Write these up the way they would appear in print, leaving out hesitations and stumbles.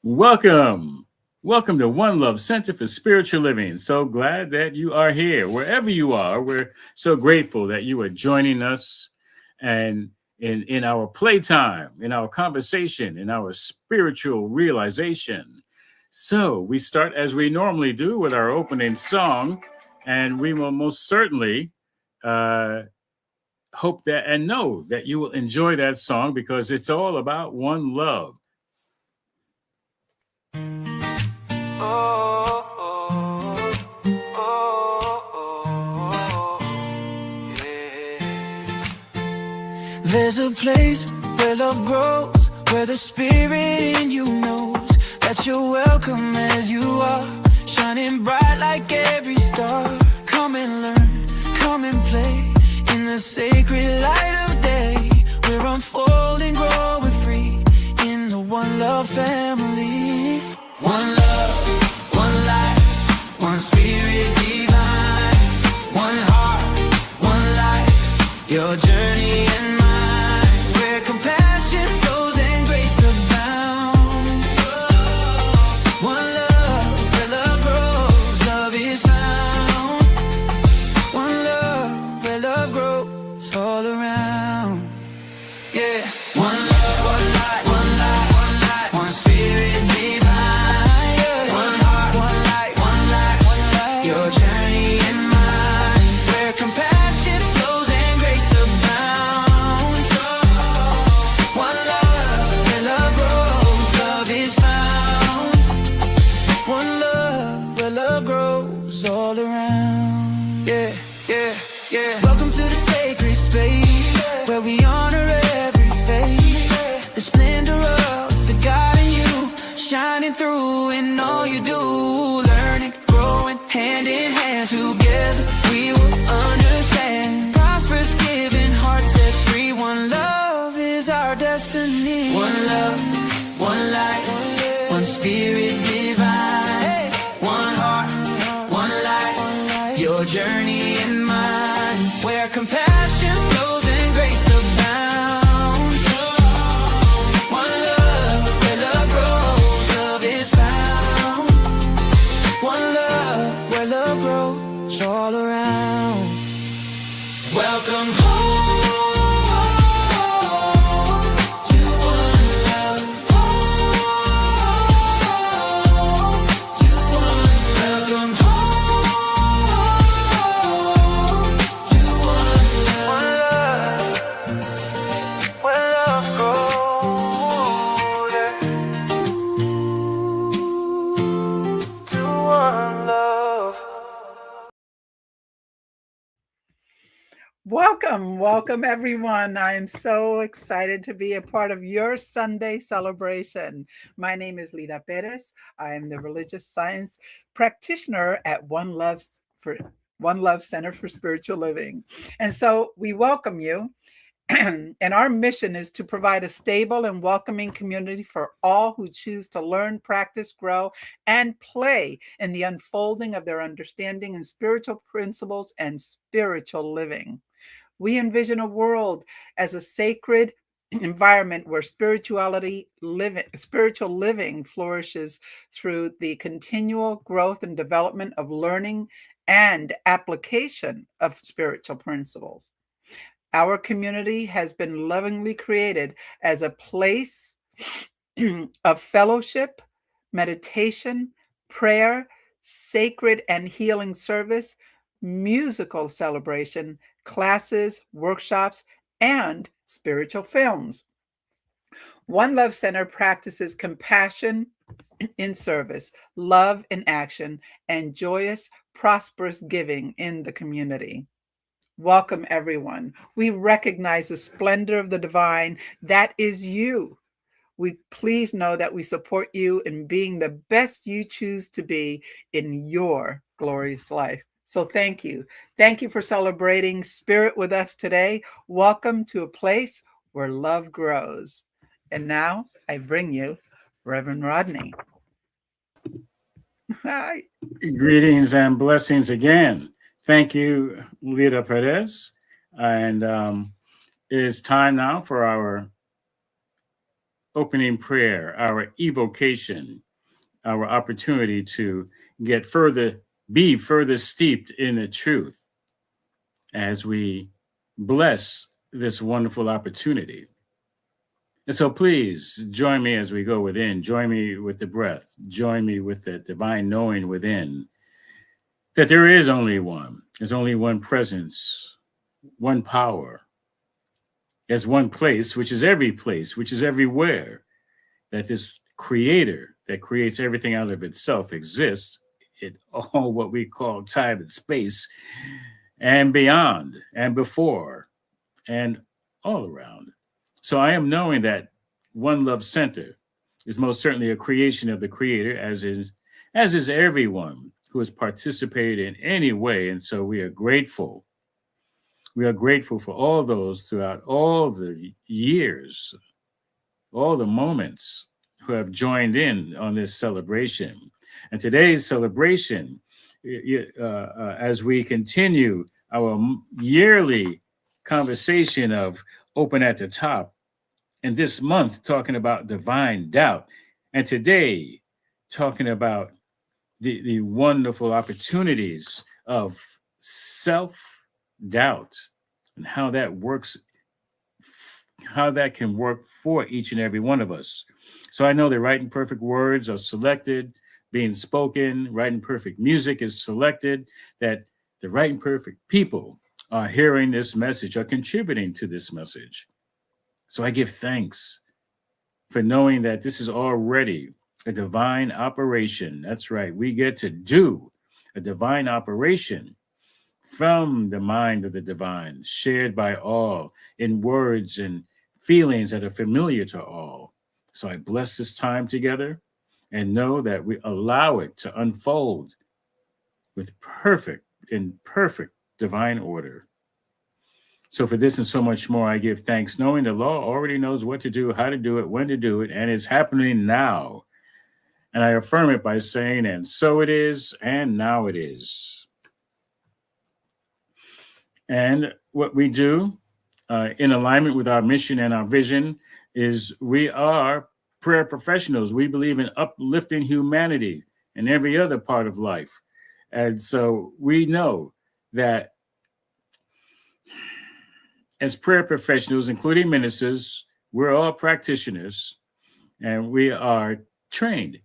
Welcome. Welcome to One Love Center for Spiritual Living. So glad that you are here. Wherever you are, we're so grateful that you are joining us and in our playtime, in our conversation, in our spiritual realization. So we start as we normally do with our opening song, and we will most certainly uh, hope that and know that you will enjoy that song because it's all about one love. Oh, oh, oh, yeah. There's a place where love grows, where the spirit in you knows that you're welcome as you are, shining bright like every star. Come and learn, come and play in the sacred light of day. We're unfolding, growing free in the One Love family. One love, one life, one spirit divine, one heart, one life, your journey and mine, where compassion flows and grace abounds. One love, where love grows, love is found. One love, where love grows all around. Yeah. One love, one life, one life, one life, one spirit divine. One heart, one light, one light, one light, your journey and mine, where compassion flows and grace abounds. One love, where love grows, love is found. One love, where love grows all around. Yeah, yeah, yeah. Welcome to the sacred space where we honor every face, the splendor of the God in you, shining through in all you do. Learning, growing, hand in hand, together we will understand. Prosperous, giving, hearts set free. One love is our destiny. One love, one light, one spirit divine. One heart, one light, your journey and mine, where compassion flows and grace abounds. One love, where love grows, love is found. One love, where love grows all around. Welcome home to one love, to one love. Welcome home to one love, where love grows, yeah. To one love. Welcome, everyone. I am so excited to be a part of your Sunday celebration. My name is Leda Perez. I am the religious science practitioner at One Love Center for Spiritual Living. And so we welcome you. And our mission is to provide a stable and welcoming community for all who choose to learn, practice, grow, and play in the unfolding of their understanding and spiritual principles and spiritual living. We envision a world as a sacred environment where spiritual living flourishes through the continual growth and development of learning and application of spiritual principles. Our community has been lovingly created as a place of fellowship, meditation, prayer, sacred and healing service, musical celebration, classes, workshops, and spiritual films. One Love Center practices compassion in service, love in action, and joyous, prosperous giving in the community. Welcome, everyone. We recognize the splendor of the divine that is you. We please know that we support you in being the best you choose to be in your glorious life. So thank you. Thank you for celebrating spirit with us today. Welcome to a place where love grows. And now I bring you Reverend Rodney. Hi. Greetings and blessings again. Thank you, Leda Perez. And it is time now for our opening prayer, our evocation, our opportunity to get further, be further steeped in the truth as we bless this wonderful opportunity. And so please join me as we go within. Join me with the breath. Join me with the divine knowing within that there is only one. There's only one presence, one power. There's one place, which is every place, which is everywhere, that this creator that creates everything out of itself exists in all what we call time and space and beyond and before and all around. So I am knowing that One Love Center is most certainly a creation of the creator, as is everyone who has participated in any way. And so we are grateful. We are grateful for all those throughout all the years, all the moments who have joined in on this celebration. And today's celebration, as we continue our yearly conversation of Open at the Top, and this month talking about divine doubt, and today talking about the wonderful opportunities of self-doubt and how that works, how that can work for each and every one of us. So I know that right and perfect words are selected, being spoken, right and perfect music is selected, that the right and perfect people are hearing this message, are contributing to this message. So I give thanks for knowing that this is already a divine operation. That's right. We get to do a divine operation from the mind of the divine, shared by all in words and feelings that are familiar to all. So I bless this time together and know that we allow it to unfold with perfect divine order. So for this and so much more, I give thanks, knowing the law already knows what to do, how to do it, when to do it, and it's happening now. And I affirm it by saying, and so it is, and now it is. And what we do in alignment with our mission and our vision is we are prayer professionals. We believe in uplifting humanity and every other part of life. And so we know that as prayer professionals, including ministers, we're all practitioners, and we are trained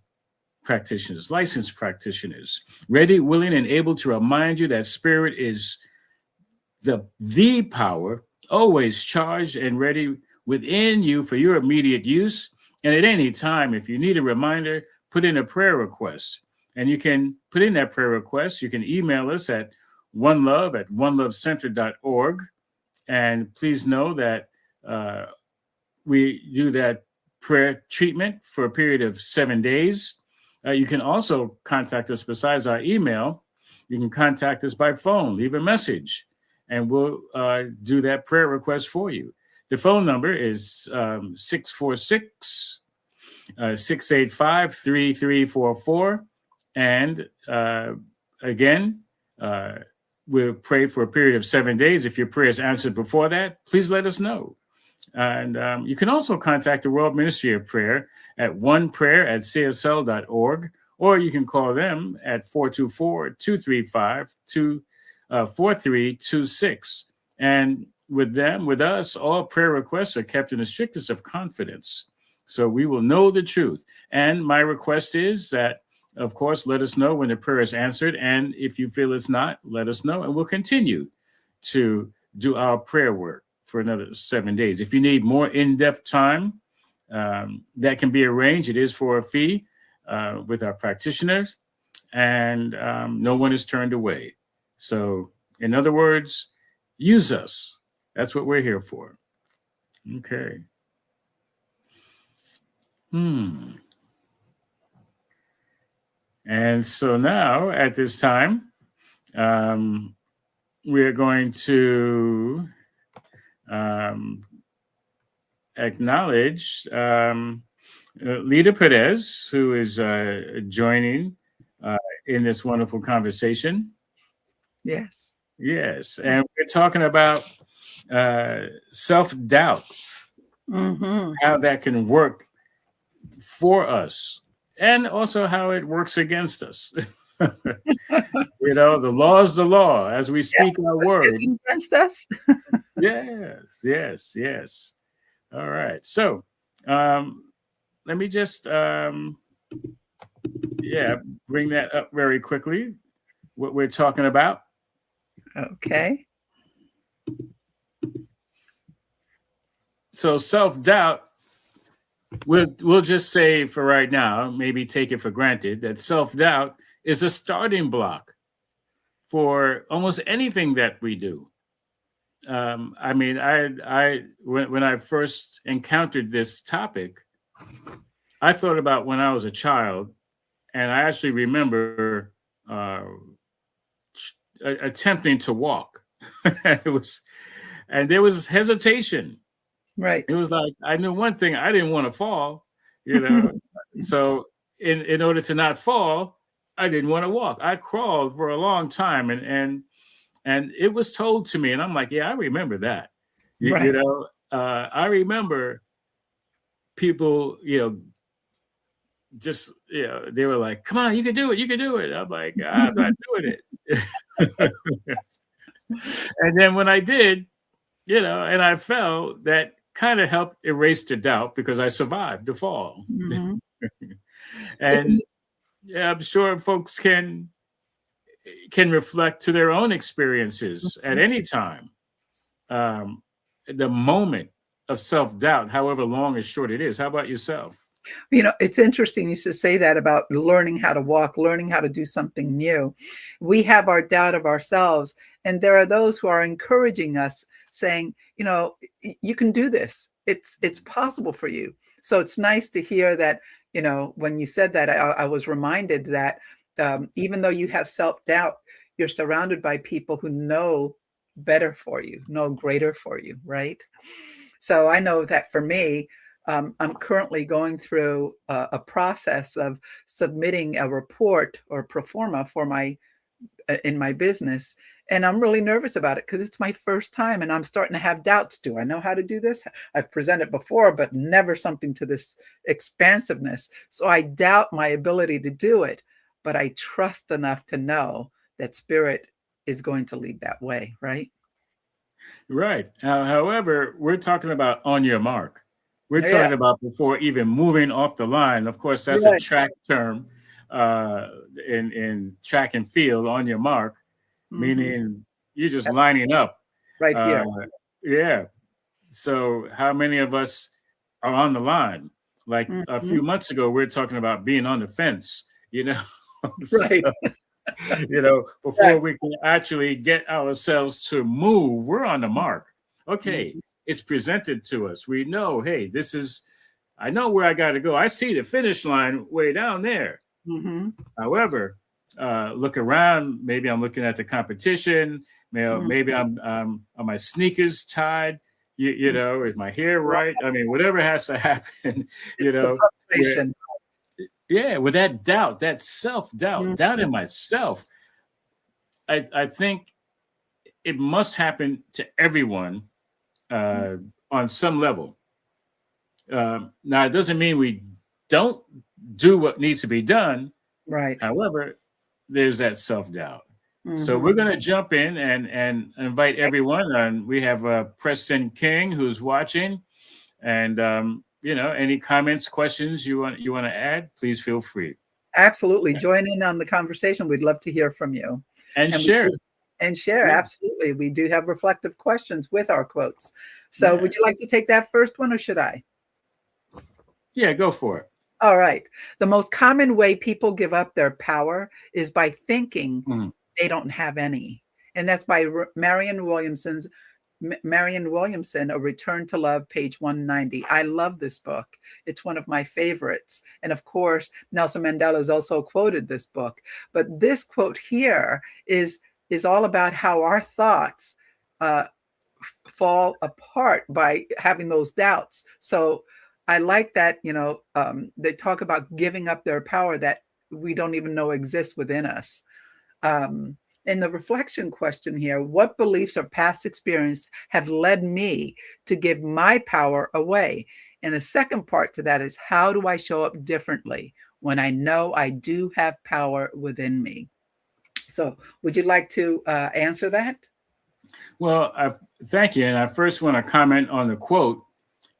practitioners, licensed practitioners, ready, willing, and able to remind you that spirit is the power, always charged and ready within you for your immediate use. And at any time, if you need a reminder, put in a prayer request. And you can put in that prayer request. You can email us at onelovecenter.org. And please know that we do that prayer treatment for a period of 7 days. You can also contact us besides our email. You can contact us by phone, leave a message, and we'll do that prayer request for you. The phone number is 646-685-3344. And again, we'll pray for a period of 7 days. If your prayer is answered before that, please let us know. And you can also contact the World Ministry of Prayer at oneprayer@csl.org, or you can call them at 424-235-4326. And with us, all prayer requests are kept in the strictest of confidence. So we will know the truth. And my request is that, of course, let us know when the prayer is answered. And if you feel it's not, let us know. And we'll continue to do our prayer work for another 7 days. If you need more in-depth time, that can be arranged. It is for a fee with our practitioners, and no one is turned away. So, in other words, use us. That's what we're here for. Okay. And so now, at this time, we're going to acknowledge Leda Perez, who is joining in this wonderful conversation. Yes. Yes, and we're talking about self-doubt, how that can work for us, and also how it works against us. You know, the law is the law as we Yeah, speak our but is word. it against us? Yes, yes, yes. All right. So um, let me just yeah, bring that up very quickly. What we're talking about. Okay. So self-doubt, we'll just say for right now, maybe take it for granted that self-doubt is a starting block for almost anything that we do. I mean, when I first encountered this topic, I thought about when I was a child, and I actually remember uh, attempting to walk. It was, and there was hesitation. It Right. was like I knew one thing: I didn't want to fall. You know, so in order to not fall, I didn't want to walk. I crawled for a long time, and it was told to me, and I'm like, yeah, I remember that. You Right. know, I remember people, you know, just you know, they were like, "Come on, you can do it, you can do it." I'm like, I'm not doing it. And then when I did, you know, and I fell, that kind of helped erase the doubt because I survived the fall. Mhm. It's And yeah, I'm sure folks can reflect to their own experiences at any time. Um, the moment of self doubt, however long or short it is. How about yourself? It's interesting you should say that about learning how to walk, learning how to do something new. We have our doubt of ourselves, and there are those who are encouraging us, saying, you can do this. It's possible for you. So it's nice to hear that. When you said that, I was reminded that even though you have self doubt, you're surrounded by people who know better for you, know greater for you, right? So I know that for me, I'm currently going through a process of submitting a report or pro forma for my in my business, and I'm really nervous about it because it's my first time, and I'm starting to have doubts. Do I know how to do this? I've presented before, but never something to this expansiveness. So I doubt my ability to do it, but I trust enough to know that Spirit is going to lead that way. Right? Right. However, we're talking about on your mark. We're Yeah. talking about before even moving off the line. Of course, that's a Right. track term uh, in track and field. On your mark, Hmm. meaning you're just lining up. Right Uh, here. yeah. So, how many of us are on the line? Like a Hmm. few months ago, we are talking about being on the fence. You know, Right. so, you know, before Right. we can actually get ourselves to move, we're on the mark. Okay, Mhm. it's presented to us. We know, hey, this is, I know where I got to go. I see the finish line way down there. Mhm. However, look around. Maybe I'm looking at the competition. Maybe Mhm. are my sneakers tied? You Mhm. know, is my hair Right. right? I mean, whatever has to happen. You It's the know, where preparation. yeah, with that doubt, that self doubt, doubt Mhm. in myself. I think it must happen to everyone uh, on some level. Now, it doesn't mean we don't do what needs to be done. Right. However, there's that self doubt. So we're Mhm. going to jump in and invite everyone. And we have Preston King who's watching, and you know, any comments, questions you want to add, please feel free Absolutely. Join in on the conversation. We'd love to hear from you. and And we share. do and share, Yeah, absolutely. We do have reflective questions with our quotes. So yeah, would you like to take that first one or should I? yeah. Go for it. All right. The most common way people give up their power is by thinking Mhm. they don't have any. And that's by Marion Williamson, A Return to Love, page 190. I love this book. It's one of my favorites. And of course, Nelson Mandela has also quoted this book. But this quote here is all about how our thoughts uh, fall apart by having those doubts. So I like that, they talk about giving up their power that we don't even know exists within us. In the reflection question here, what beliefs or past experience have led me to give my power away? And the second part to that is, how do I show up differently when I know I do have power within me? So would you like to answer that? Well, thank you. And I first want to comment on the quote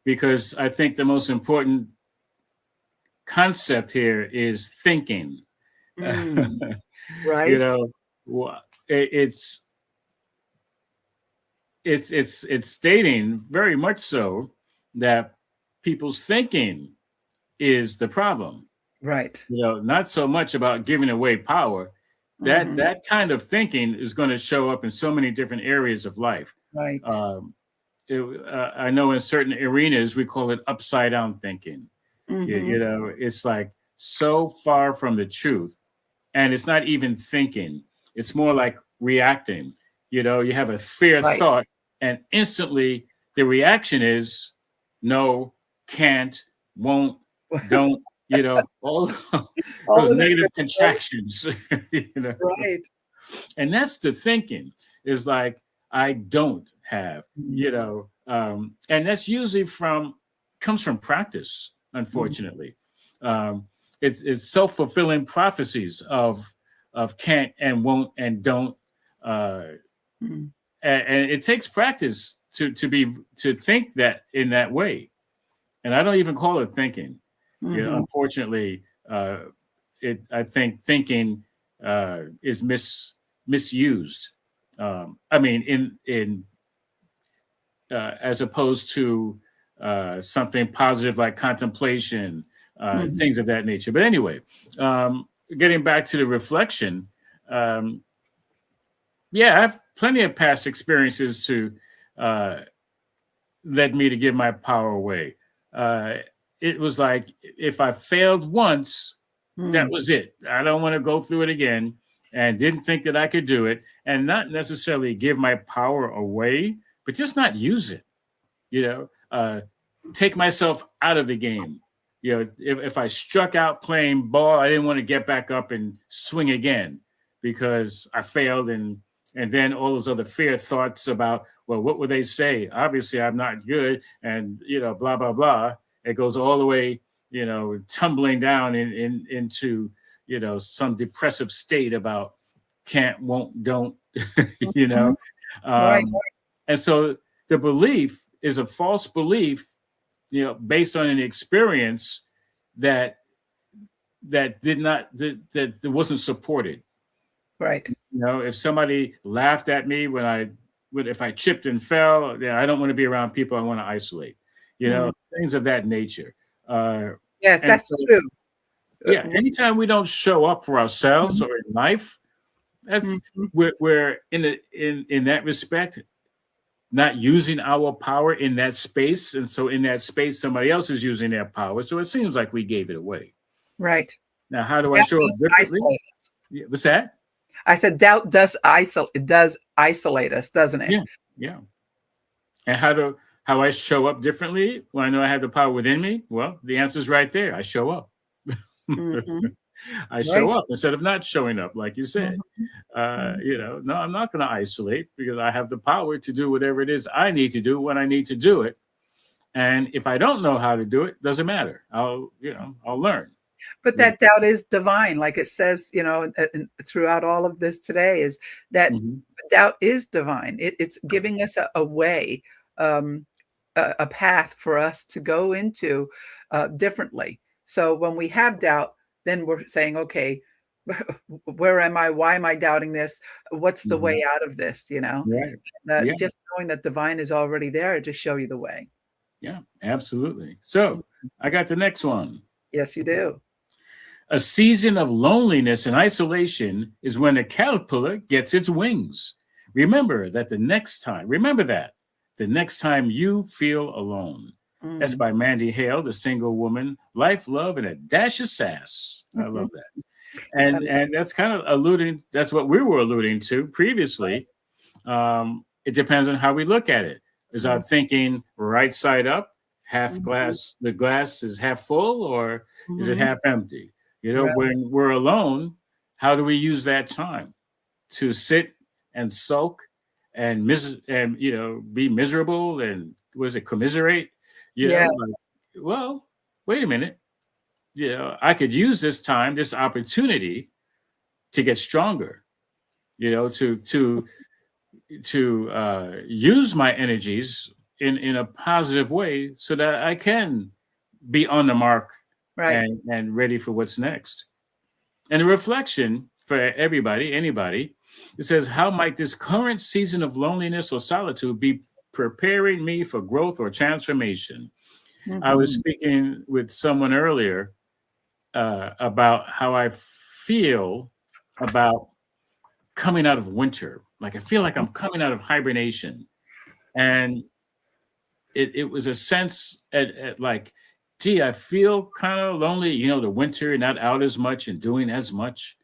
because I think the most important concept here is thinking. Mm, You right, know, it's it's stating very much so that people's thinking is the problem. right. Not so much about giving away power. Hmm. That kind of thinking is going to show up in so many different areas of life. Right. Um, I know in certain arenas we call it upside down thinking. Hmm. It's like so far from the truth, and it's not even thinking. It's more like reacting. You have a fear Right. thought, and instantly the reaction is no, can't, won't, don't. All All those of that. negative contractions. you know, Right. and that's the thinking is like I don't have. Mhm. And that's usually comes from practice. Mhm. Unfortunately, um, it's self fulfilling prophecies of can't and won't and don't. Uh, Mhm. and it takes practice to think that in that way. And I don't even call it thinking. Mhm. Unfortunately, I think thinking is misused. I mean, in as opposed to something positive like contemplation, Mhm. things of that nature. But anyway, getting back to the reflection, um, yeah, I have plenty of past experiences to uh, led me to give my power away. Uh, it was like if I failed once, that Mm. was it. I don't want to go through it again, and didn't think that I could do it, and not necessarily give my power away, but just not use it. You know, uh, take myself out of the game. If I struck out playing ball, I didn't want to get back up and swing again because I failed, and then all those other fear thoughts about, well, what would they say? Obviously, I'm not good, and blah blah blah. It goes all the way, tumbling down into some depressive state about can't, won't, don't, you Mhm. know. Right. Um, and so the belief is a false belief, based on an experience that did not that wasn't supported. Right. If somebody laughed at me if I chipped and fell, I don't want to be around people. I want to isolate. Mhm. Things of that nature. Uh, Yes, and that's so, true. yeah, anytime we don't show up for ourselves Mhm. or in life, that's Mhm. we're in that respect not using our power in that space. And so in that space, somebody else is using their power. So it seems like we gave it away. Right. Now, how do I Doubt show up does differently? isolate us. Yeah, what's that? I said doubt does isolate us, doesn't it? Yeah, yeah. And how I show up differently when I know I have the power within me? Well, the answer is right there. I show up. Mhm. I show Right. up instead of not showing up, like you said. Mhm. Mhm. No, I'm not going to isolate because I have the power to do whatever it is I need to do when I need to do it. And if I don't know how to do it, doesn't matter. I'll learn. But You that doubt is divine, like it says, throughout all of this today, is that Mhm. doubt is divine. It's giving us a way, um, a path for us to go into differently. So when we have doubt, then we're saying, okay, where am I? Why am I doubting this? What's the Mhm. way out of this? Right. Yeah. Just knowing that divine is already there to show you the way. Yeah. Absolutely. So I got the next one. Yes, you do. A season of loneliness and isolation is when a caterpillar gets its wings. Remember that the next time you feel alone. That's Mm. by Mandy Hale, the single woman, life, love, and a dash of sass. I love that. And Um, that's kind of that's what we were alluding to previously. It depends on how we look at it. Is our mhm, thinking right side up, half mhm, glass, the glass is half full, or is it mhm. half empty? Right. When we're alone, how do we use that time to sit and sulk and be miserable and was it commiserate? Yeah. well, wait a minute. I could use this time, this opportunity to get stronger, to use my energies in a positive way so that I can be on the mark Right. and ready for what's next. And the reflection for everybody, anybody, it says, how might this current season of loneliness or solitude be preparing me for growth or transformation? I was Hmm. speaking with someone earlier about how I feel about coming out of winter. Like I feel like I'm coming out of hibernation. And it was a sense at like, gee, I feel kind of lonely, the winter, not out as much and doing as much.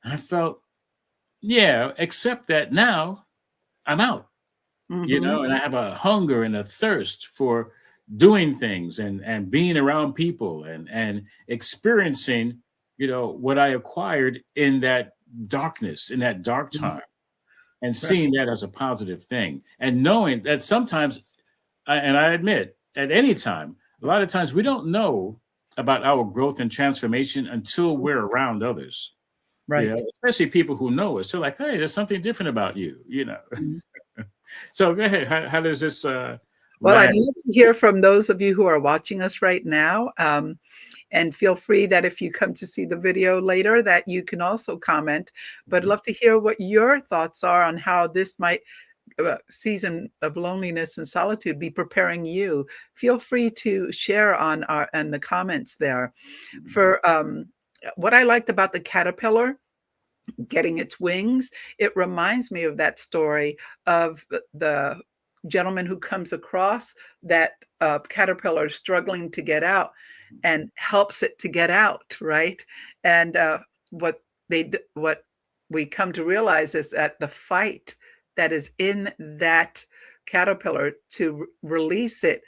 I felt, yeah, except that now I'm out, Hmm. and I have a hunger and a thirst for doing things and being around people and experiencing, what I acquired in that darkness, in that dark time, and Right. seeing that as a positive thing and knowing that sometimes, and I admit, at any time, a lot of times we don't know about our growth and transformation until we're around others. Right. Especially people who know us. They're like, hey, there's something different about you. Mhm. So go ahead. How does this Well, I'd land? love to hear from those of you who are watching us right now. And feel free that if you come to see the video later, that you can also comment. But I'd love to hear what your thoughts are on how this might season of loneliness and solitude be preparing you. Feel free to share on our and the comments there. For what I liked about the caterpillar getting its wings, it reminds me of that story of the gentleman who comes across that caterpillar struggling to get out and helps it to get out, right? And what what we come to realize is that the fight that is in that caterpillar to release it,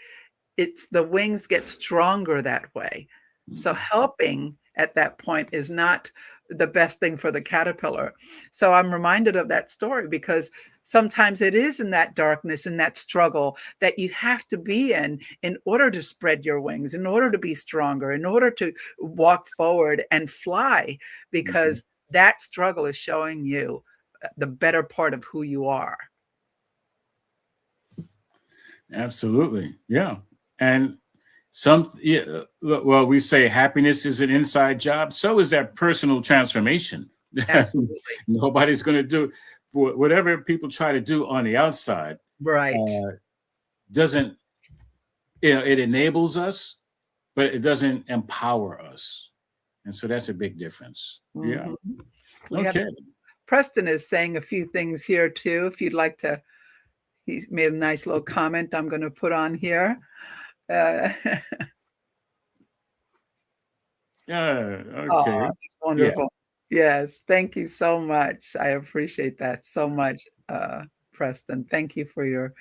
it's the wings get stronger that way. So helping at that point is not the best thing for the caterpillar. So I'm reminded of that story because sometimes it is in that darkness, in that struggle that you have to be in order to spread your wings, in order to be stronger, in order to walk forward and fly, Mhm. because that struggle is showing you the better part of who you are. Absolutely. Yeah. And well, we say happiness is an inside job. So is that personal transformation. Absolutely. Nobody's going to do whatever people try to do on the outside. Right. Uh, doesn't it enables us, but it doesn't empower us, and so that's a big difference. Yeah. Mhm. We have Okay. Preston is saying a few things here too. If you'd like to, he's made a nice little comment I'm going to put on here. Uh, oh, Okay. he's Yeah. wonderful. Yes, thank you so much. I appreciate that so much, Preston. Thank you for your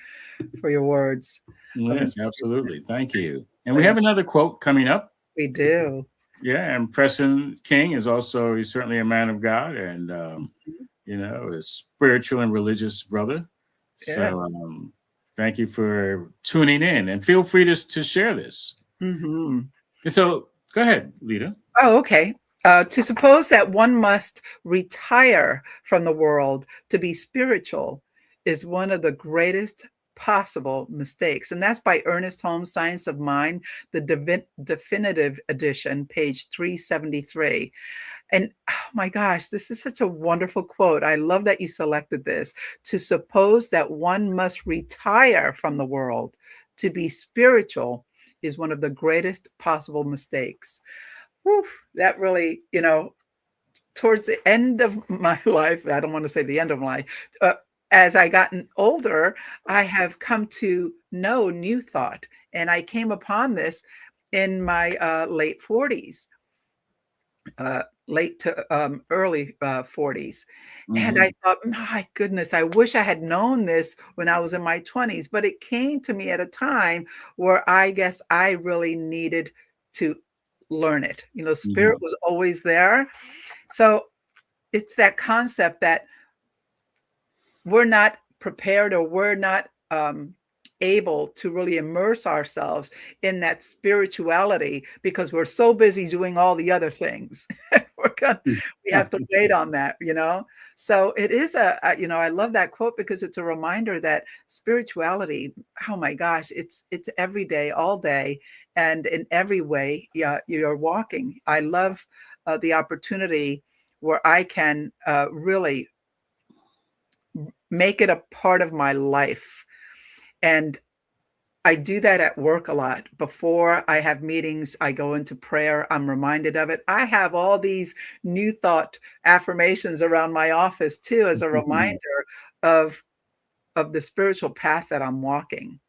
words of Yes, encouragement. absolutely. Thank you. And we have Thank another quote coming up. We do. Yeah, and Preston King is also, he's certainly a man of God and Mhm. a spiritual and religious brother. So Yes. thank you for tuning in and feel free to share this. Hmm. And so go ahead, Lita. Oh, okay. To suppose that one must retire from the world to be spiritual is one of the greatest possible mistakes. And that's by Ernest Holmes, Science of Mind, the definitive edition, page 373. And oh my gosh, this is such a wonderful quote. I love that you selected this. To suppose that one must retire from the world to be spiritual is one of the greatest possible mistakes. Whew, that really, towards the end of my life, I don't want to say the end of my life, as I gotten older, I have come to know New Thought. And I came upon this in my late 40s, late to early 40s. And I Hmm. thought, my goodness, I wish I had known this when I was in my 20s. But it came to me at a time where I guess I really needed to learn it. Spirit Hmm. was always there. So it's that concept that we're not prepared or we're not able to really immerse ourselves in that spirituality because we're so busy doing all the other things. We have to wait on that, you know? So it is you know, I love that quote because it's a reminder that spirituality, oh my gosh, it's every day, all day, and in every way, yeah, you're walking. I love the opportunity where I can really make it a part of my life. And I do that at work a lot. Before I have meetings, I go into prayer. I'm reminded of it. I have all these new thought affirmations around my office too, as a reminder of the spiritual path that I'm walking.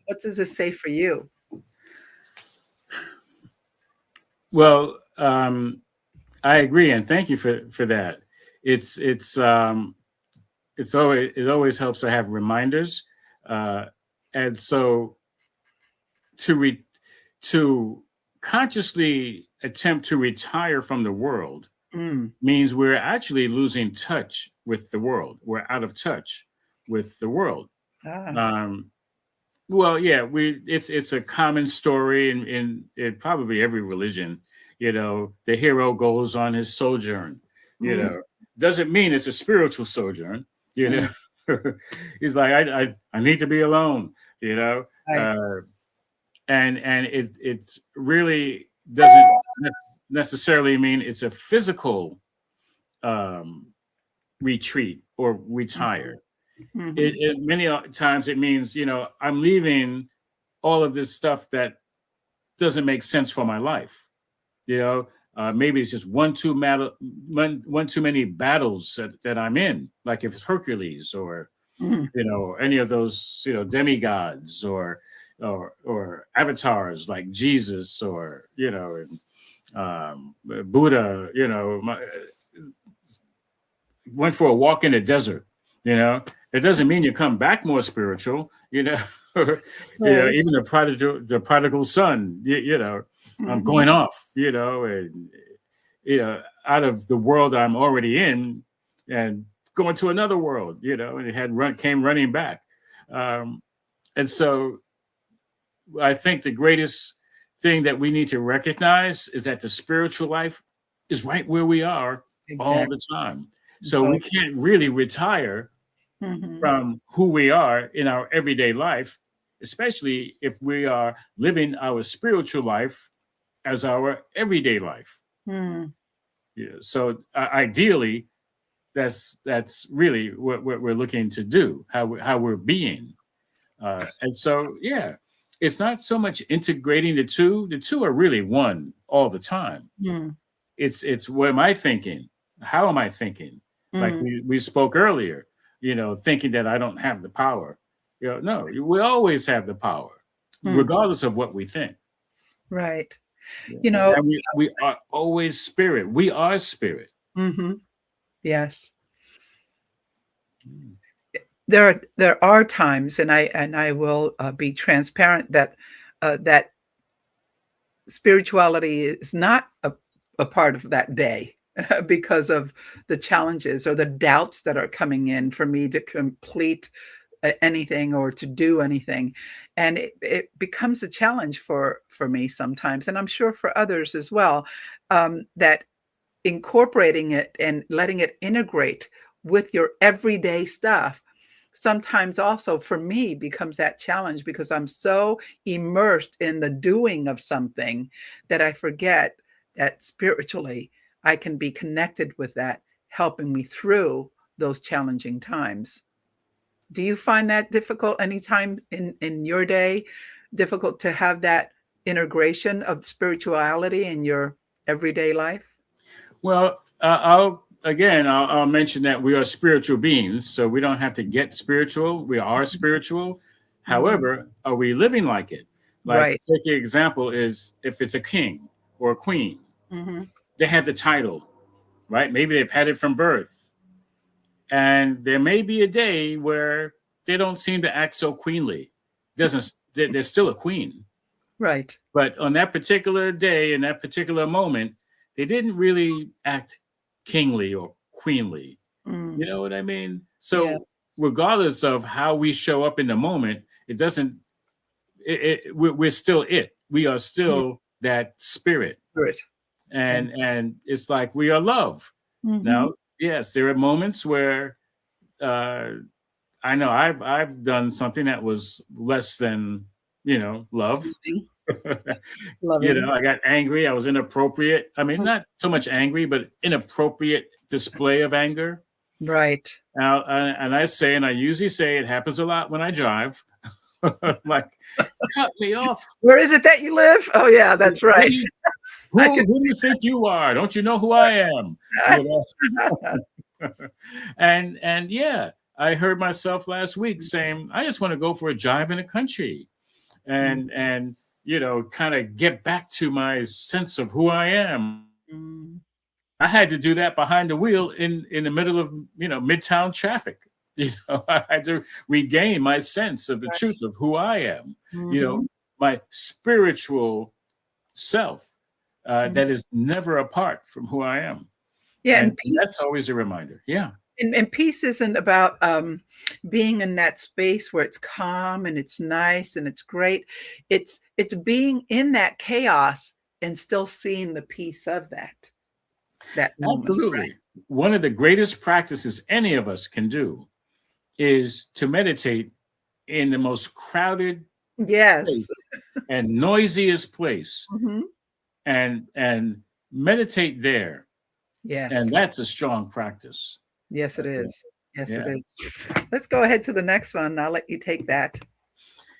What does this say for you? Well, I agree, and thank you for that. It's it always helps to have reminders, uh, and so to re, to consciously attempt to retire from the world Mm. means we're actually losing touch with the world. We're out of touch with the world. Ah. Um, well, yeah, it's a common story in probably every religion. You know, the hero goes on his sojourn. You Mm, know, doesn't mean it's a spiritual sojourn. You mm, know, he's like, I need to be alone. You know, right. uh, and it really doesn't necessarily mean it's a physical um, retreat or retire. Mhm, mhm, It many times it means, you know, I'm leaving all of this stuff that doesn't make sense for my life. You know, maybe it's just one too many battles that I'm in, like if it's Hercules or, mhm, you know, any of those, you know, demigods or avatars like Jesus or, you know, Buddha, you know, went for a walk in the desert. You know, it doesn't mean you come back more spiritual. You know, you know, right. even the prodigal son. You know, I'm Mhm, going off. You know, and you know, out of the world I'm already in, and going to another world. You know, and he came running back, um, and so I think the greatest thing that we need to recognize is that the spiritual life is right where we are all exactly. the time. So So we can't really retire mhm, from who we are in our everyday life, especially if we are living our spiritual life as our everyday life. mm, Yeah. So ideally, that's really what we're looking to do, how we're being. And so, yeah, it's not so much integrating the two. The two are really one all the time. mm, It's what am I thinking? How am I thinking? Like mm, we spoke earlier, you know, thinking that I don't have the power. You know, no, we always have the power, mm, regardless of what we think. right. Yeah. You know, And we are always spirit. We are spirit. mhm, yes. Mm. There are times, and I will, be transparent that, that spirituality is not a part of that day because of the challenges or the doubts that are coming in for me to complete anything or to do anything, and it becomes a challenge for me sometimes, and I'm sure for others as well, that incorporating it and letting it integrate with your everyday stuff sometimes also for me becomes that challenge because I'm so immersed in the doing of something that I forget that spiritually I can be connected with that, helping me through those challenging times. Do you find that difficult anytime in your day? Difficult to have that integration of spirituality in your everyday life? Well, I'll mention that we are spiritual beings, so we don't have to get spiritual. We are spiritual. Mhm. However, are we living like it? Like, Right. take your example is if it's a king or a queen, Mhm. they have the title, right? Maybe they've had it from birth, and there may be a day where they don't seem to act so queenly. Doesn't they're still a queen, Right. but on that particular day, in that particular moment, they didn't really act kingly or queenly. Mm. You know what I mean? Yeah. So, regardless of how we show up in the moment, it doesn't we're still it. We are still that spirit, Spirit. and it's like we are love. Mm-hmm. Now, yes, there are moments where uh, I know I've done something that was less than love. Loving. I got angry. I was inappropriate. I mean, not so much angry, but inappropriate display of anger. Right. Now, and I usually say it happens a lot when I drive. Like, cut me off. Where is it that you live? Oh, yeah, that's right. I Who can do you think you are? Don't you know who I am? And yeah, I heard myself last week saying, I just want to go for a drive in the country and kind of get back to my sense of who I am. Mm. I had to do that behind the wheel in the middle of midtown traffic. I had to regain my sense of the truth of who I am. Mm-hmm. My spiritual self that is never apart from who I am. Yeah, And that's always a reminder. Yeah. And peace isn't about being in that space where it's calm and it's nice and it's great. It's being in that chaos and still seeing the peace of that moment. Absolutely. Right? One of the greatest practices any of us can do is to meditate in the most crowded Yes. place and noisiest place Mm-hmm. and meditate there. Yes. And that's a strong practice. Yes, it is. Yes, Yeah. it is. Let's go ahead to the next one. I'll let you take that.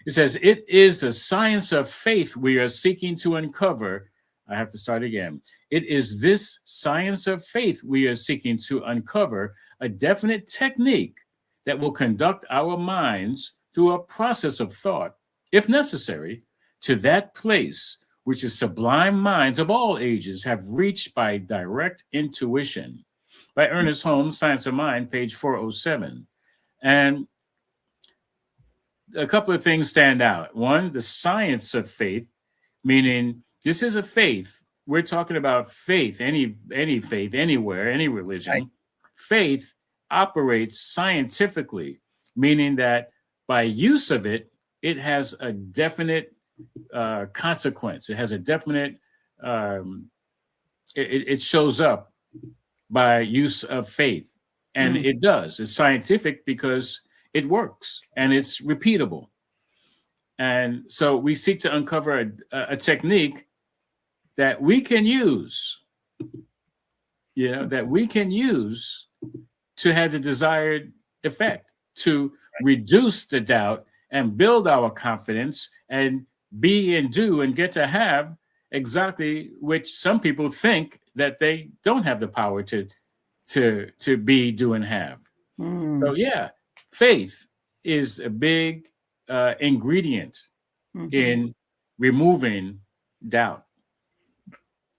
It says, it is the science of faith we are seeking to uncover. I have to start again. It is this science of faith we are seeking to uncover a definite technique that will conduct our minds through a process of thought, if necessary, to that place which the sublime minds of all ages have reached by direct intuition. By Ernest Holmes, Science of Mind, page 407. And a couple of things stand out. One, the science of faith, meaning this is a faith. We're talking about faith, any faith, anywhere, any religion. Right. Faith operates scientifically, meaning that by use of it, it has a definite consequence. It has a definite, it shows up by use of faith. And it does. It's scientific because it works and it's repeatable. And so we seek to uncover a technique that we can use, that we can use to have the desired effect, to reduce the doubt and build our confidence and be and do and get to have exactly which some people think that they don't have the power to be, do, and have. So yeah, faith is a big ingredient in removing doubt.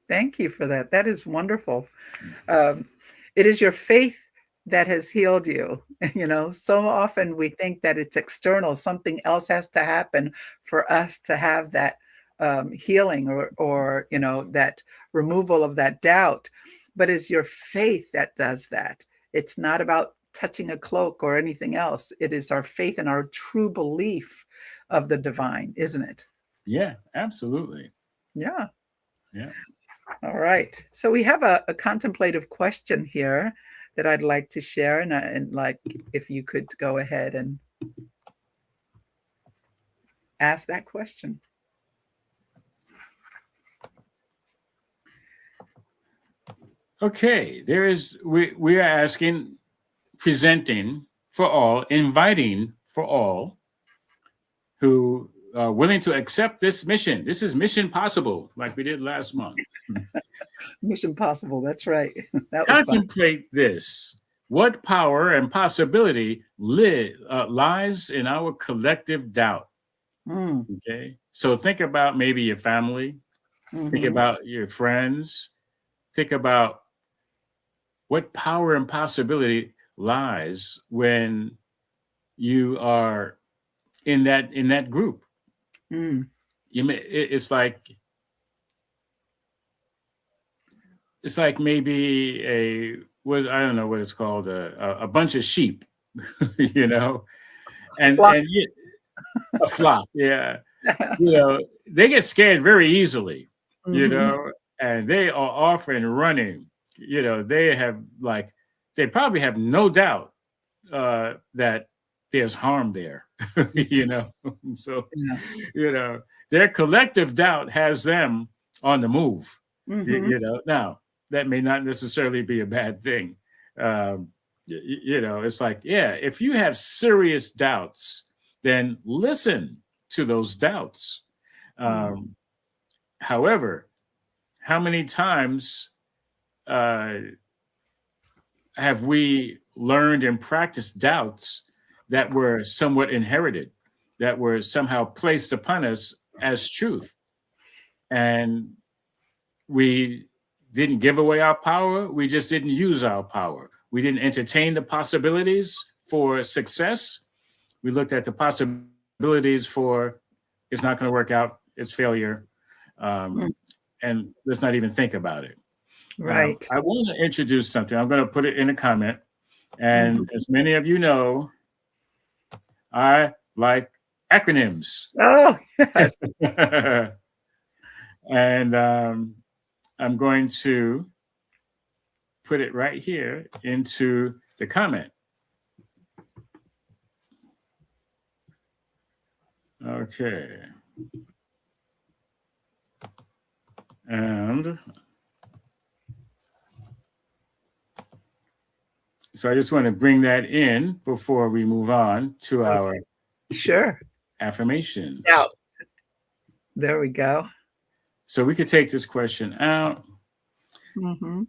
Thank you for that. That is wonderful. It is your faith that has healed you. So often we think that it's external. Something else has to happen for us to have that healing or that removal of that doubt. But it's your faith that does that. It's not about touching a cloak or anything else. It is our faith and our true belief of the divine, isn't it? Yeah, absolutely. Yeah. Yeah. All right. So we have a contemplative question here that I'd like to share, and like if you could go ahead and ask that question. Okay, we are asking, presenting for all, inviting for all who are willing to accept this mission. This is Mission Possible, like we did last month. Mission Possible. That's right. That was Contemplate this. What power and possibility lies in our collective doubt? Okay, so think about maybe your family. Think about your friends. Think about what power and possibility lies when you are in that group. It's like maybe I don't know what it's called, a bunch of sheep, and flock. a flock, yeah. they get scared very easily, Mhm. and they are off and running. They probably have no doubt that there's harm there, you know. So, Yeah. you know, their collective doubt has them on the move. Mhm. Now that may not necessarily be a bad thing. It's like, yeah, if you have serious doubts, then listen to those doubts. Mhm. Um, However, how many times uh, have we learned and practiced doubts that were somewhat inherited, that were somehow placed upon us as truth? And we didn't give away our power. We just didn't use our power. We didn't entertain the possibilities for success. We looked at the possibilities for it's not going to work out, it's failure. Mm. And let's not even think about it. Right. I want to introduce something. I'm going to put it in a comment. Mhm. And as many of you know, I like acronyms. Oh, yes. And I'm going to put it right here into the comment. Okay. And so I just want to bring that in before we move on to our Sure. affirmations. Doubt. There we go. So we could take this question out. Mhm.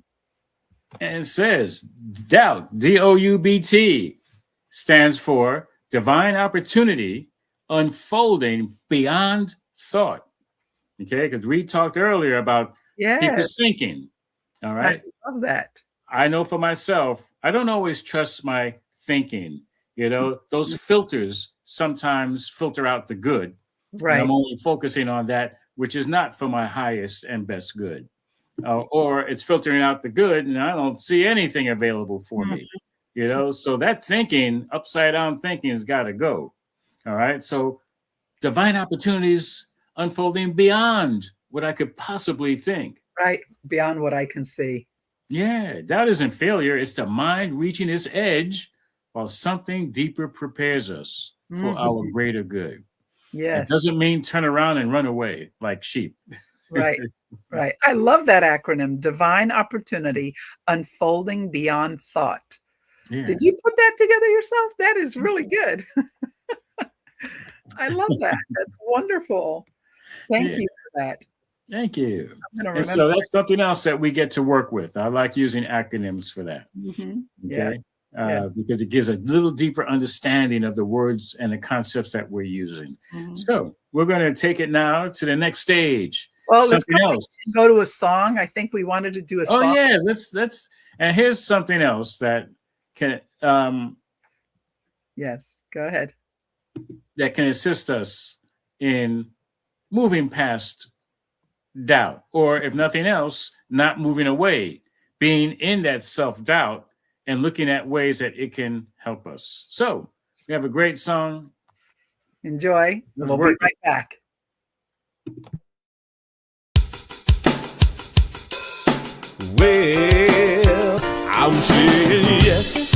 And it says doubt, DOUBT, stands for divine opportunity unfolding beyond thought. Okay, because we talked earlier about Yes. people's thinking. All right. I love that. I know for myself, I don't always trust my thinking. Those filters sometimes filter out the good. And Right. I'm only focusing on that which is not for my highest and best good. Or it's filtering out the good and I don't see anything available for me. So that thinking, upside down thinking, has got to go. All right. So divine opportunities unfolding beyond what I could possibly think. Right. Beyond what I can see. Yeah. Doubt isn't failure. It's the mind reaching its edge while something deeper prepares us for our greater good. Yes. It doesn't mean turn around and run away like sheep. Right. Right. I love that acronym, divine opportunity unfolding beyond thought. Yeah. Did you put that together yourself? That is really good. I love that. That's wonderful. Thank you for that. Thank you. I'm gonna And so that's something else that we get to work with. I like using acronyms for that. Yeah. Okay. Because it gives a little deeper understanding of the words and the concepts that we're using. So we're going to take it now to the next stage. Well, something else. Go to a song. I think we wanted to do a song. Oh yeah, let's. And here's something else that can yes, go ahead. That can assist us in moving past doubt, or if nothing else, not moving away, being in that self-doubt and looking at ways that it can help us. So we have a great song. Enjoy. We'll be right back. Well, I'm saying yes, yes,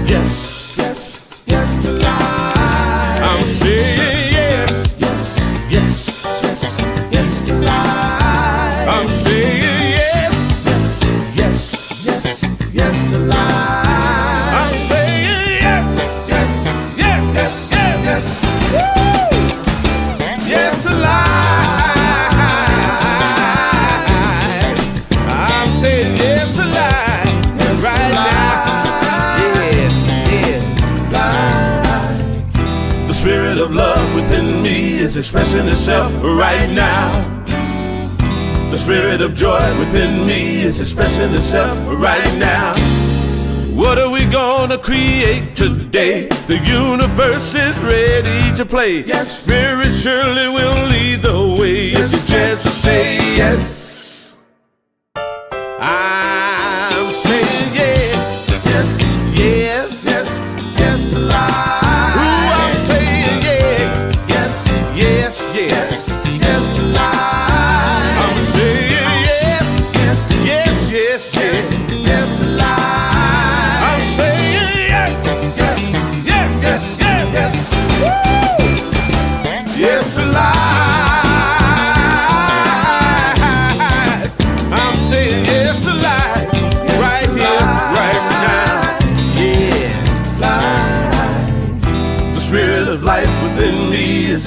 yes, yes, yes to life. I'm saying yes, yes, yes, yes, yes to life. I'm saying yes, yes, yes, yes, yes to life. I'm saying yes, yes, yes, yes, yes, yes. Woo! Yes to life. Of love within me is expressing itself right now. The spirit of joy within me is expressing itself right now. What are we gonna create today? The universe is ready to play. Yes, Spirit surely will lead the way. Yes, if you just say yes. I'm saying yes, yes, yes, yes, yes to life. Yes,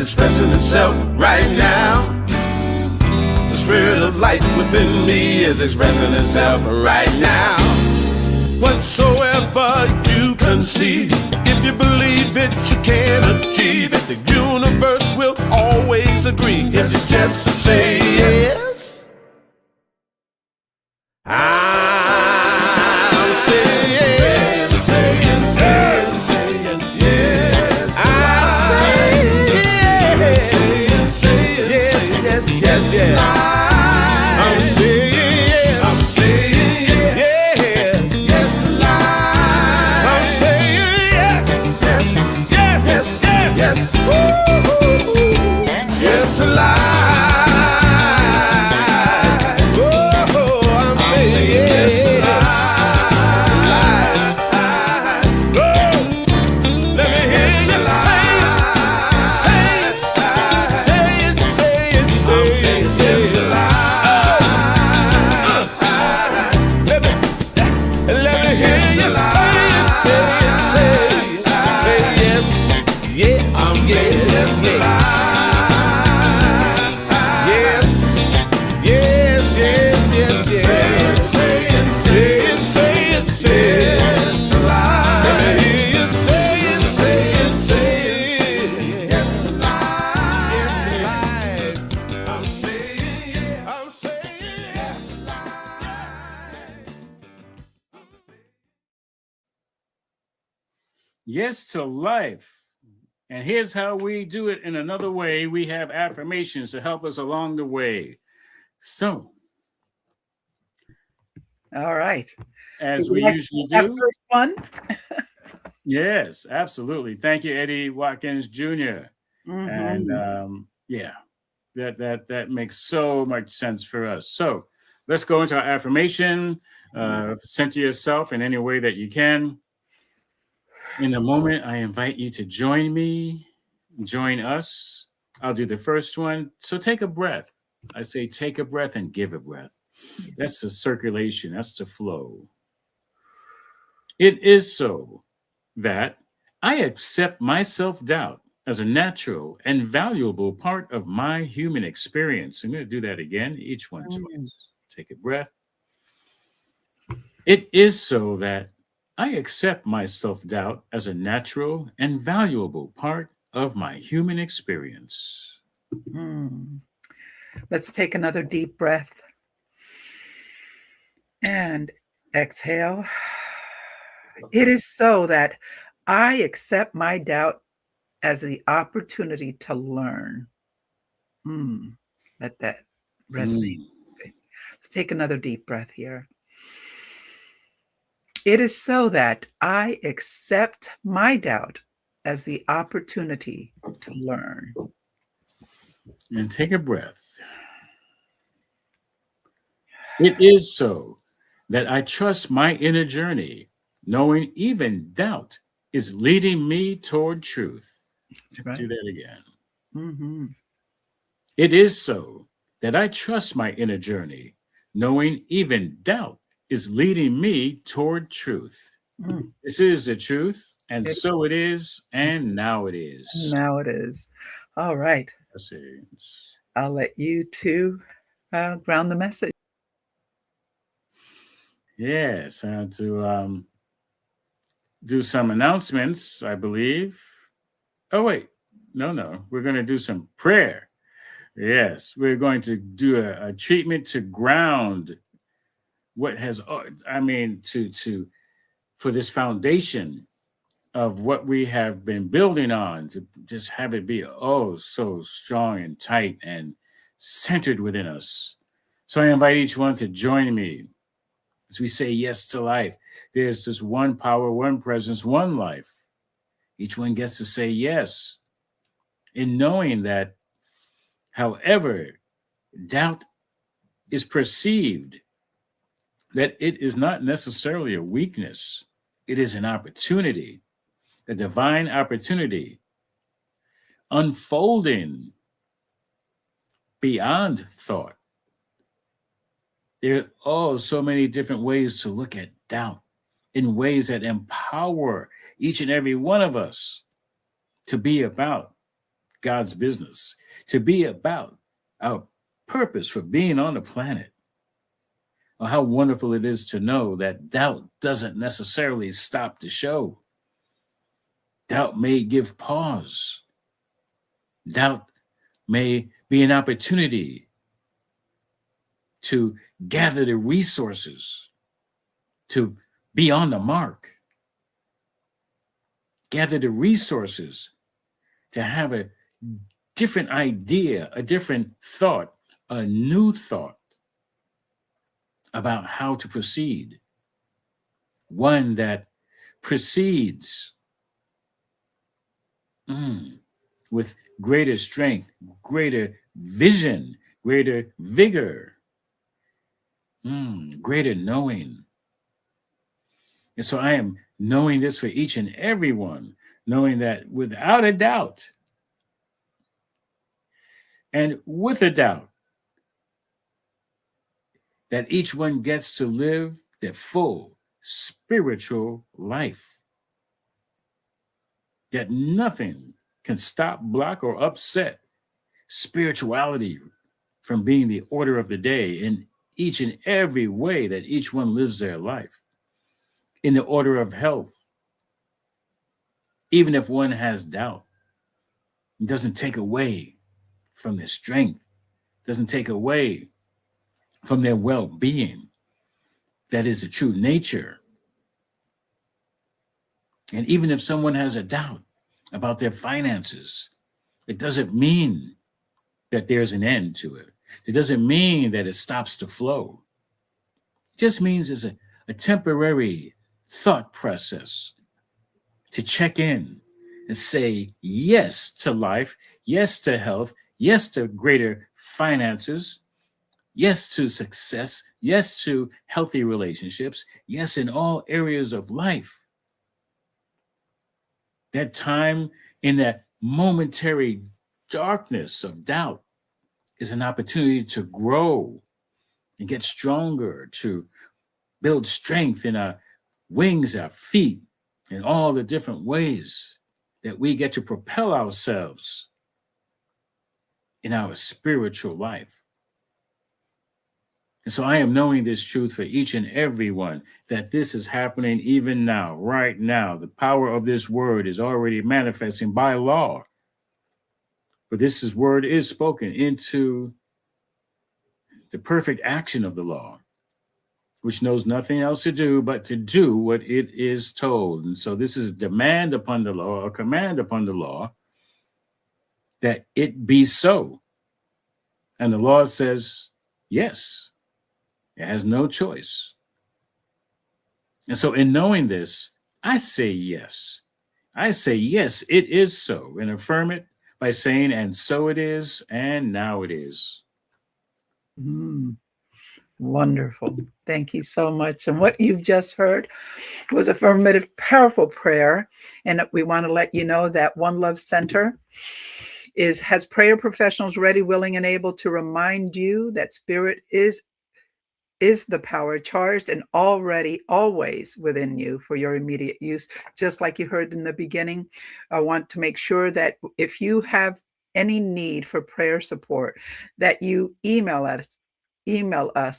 is expressing itself right now. The spirit of light within me is expressing itself right now. Whatsoever you conceive, if you believe it, you can achieve it. The universe will always agree if you just say yes. I'm saying yes. Saying yes. I'm saying yes. Saying yes, yes, yes. I'm saying yes. I'm saying yes. Yes to life. I'm saying yes. Yes, yes, yes, yes. Yes to life. Yes to life. And here's how we do it in another way. We have affirmations to help us along the way. So, All right. as Would we you like usually that do. first one? Yes, absolutely. Thank you, Eddie Watkins Jr. And yeah, that makes so much sense for us. So let's go into our affirmation. Center yourself in any way that you can. In a moment, I invite you to join me, join us. I'll do the first one. So take a breath. I say take a breath and give a breath. That's the circulation. That's the flow. It is so that I accept my self-doubt as a natural and valuable part of my human experience. I'm going to do that again, each one twice. Take a breath. It is so that I accept my self-doubt as a natural and valuable part of my human experience. Let's take another deep breath and exhale. It is so that I accept my doubt as the opportunity to learn. Let that resonate. Let's take another deep breath here. It is so that I accept my doubt as the opportunity to learn. And take a breath. It is so that I trust my inner journey, knowing even doubt is leading me toward truth. Let's do that again. It is so that I trust my inner journey, knowing even doubt is leading me toward truth. This is the truth, and so it is, and now it is. Now it is. All right. I'll let you two ground the message. Yes, I have to do some announcements, I believe. Oh, wait. No. We're going to do some prayer. Yes, we're going to do a treatment to ground what has, for this foundation of what we have been building on, to just have it be so strong and tight and centered within us. So I invite each one to join me as we say yes to life. There's just one power, one presence, one life. Each one gets to say yes, in knowing that however doubt is perceived, that it is not necessarily a weakness. It is an opportunity, a divine opportunity, unfolding beyond thought. There are so many different ways to look at doubt, in ways that empower each and every one of us to be about God's business, to be about our purpose for being on the planet. Or how wonderful it is to know that doubt doesn't necessarily stop the show. Doubt may give pause. Doubt may be an opportunity to gather the resources to be on the mark. Gather the resources to have a different idea, a different thought, a new thought about how to proceed. One that proceeds with greater strength, greater vision, greater vigor, greater knowing. And so I am knowing this for each and every one, knowing that without a doubt, and with a doubt, that each one gets to live their full spiritual life. That nothing can stop, block, or upset spirituality from being the order of the day in each and every way that each one lives their life. In the order of health, even if one has doubt, it doesn't take away from their strength, doesn't take away from their well-being. That is the true nature. And even if someone has a doubt about their finances, it doesn't mean that there's an end to it. It doesn't mean that it stops the flow. It just means it's a temporary thought process to check in and say yes to life, yes to health, yes to greater finances, yes to success, yes to healthy relationships, yes in all areas of life. That time in that momentary darkness of doubt is an opportunity to grow and get stronger, to build strength in our wings, our feet, in all the different ways that we get to propel ourselves in our spiritual life. And so I am knowing this truth for each and every one, that this is happening even now, right now. The power of this word is already manifesting by law. But this word is spoken into the perfect action of the law, which knows nothing else to do but to do what it is told. And so this is a demand upon the law, a command upon the law, that it be so. And the law says, yes. It has no choice. And so in knowing this, I say yes. I say yes, it is so, and affirm it by saying, and so it is, and now it is. Wonderful. Thank you so much. And what you've just heard was affirmative, powerful prayer. And we want to let you know that One Love Center has prayer professionals ready, willing, and able to remind you that spirit is the power charged and already always within you for your immediate use. Just like you heard in the beginning, I want to make sure that if you have any need for prayer support, that you email us